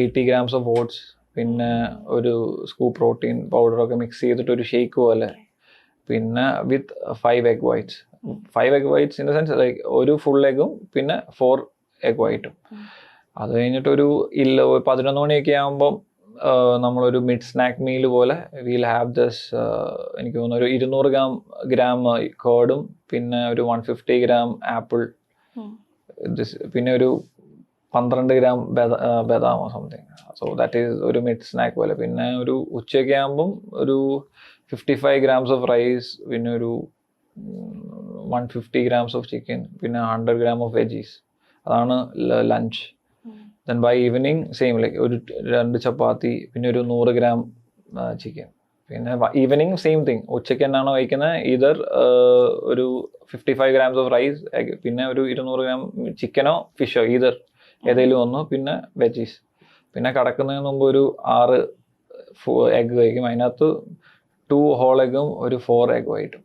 80 grams of oats, പിന്നെ ഒരു scoop protein പൗഡറൊക്കെ mix ചെയ്തിട്ട് ഒരു ഷേക്ക് പോലെ, പിന്നെ വിത്ത് 5 egg whites. 5 egg whites in the sense like ഒരു ഫുൾ എഗും പിന്നെ 4 egg whiteഉം. അത് കഴിഞ്ഞിട്ടൊരു 11 മണിയൊക്കെ ആകുമ്പം നമ്മളൊരു മിഡ് സ്നാക്ക് മീൽ പോലെ വിൽ ഹാവ് ദിസ്, എനിക്ക് തോന്നുന്നു ഒരു 200 ഗ്രാം കേർഡും പിന്നെ ഒരു 150 ഗ്രാം ആപ്പിൾ, പിന്നെ ഒരു 12 ഗ്രാം ബദാമോ സംതിങ്. സോ ദാറ്റ് ഈസ് ഒരു മിഡ് സ്നാക്ക് പോലെ. പിന്നെ ഒരു ഉച്ചയ്ക്ക് ആകുമ്പം ഒരു 55 grams ഓഫ് റൈസ്, പിന്നെ ഒരു 150 grams ഓഫ് ചിക്കൻ, പിന്നെ 100 gram ഓഫ് വെജീസ്. അതാണ് lunch. Then bye evening same like ഒരു 2 ചപ്പാത്തി, പിന്നെ ഒരു 100 gram ചിക്കൻ. പിന്നെ ഈവനിങ് സെയിം തിങ്, ഉച്ചയ്ക്ക് എന്നാണോ കഴിക്കുന്നത് ഈതർ ഒരു 55 grams ഓഫ് റൈസ്, പിന്നെ ഒരു 200 gram ചിക്കനോ ഫിഷോ ഈതർ ഏതെങ്കിലും ഒന്ന്, പിന്നെ വെജീസ്. പിന്നെ കിടക്കുന്നതിന് മുമ്പ് ഒരു 6 egg കഴിക്കും. അതിനകത്ത് 2 whole egg ഒരു 4 egg white.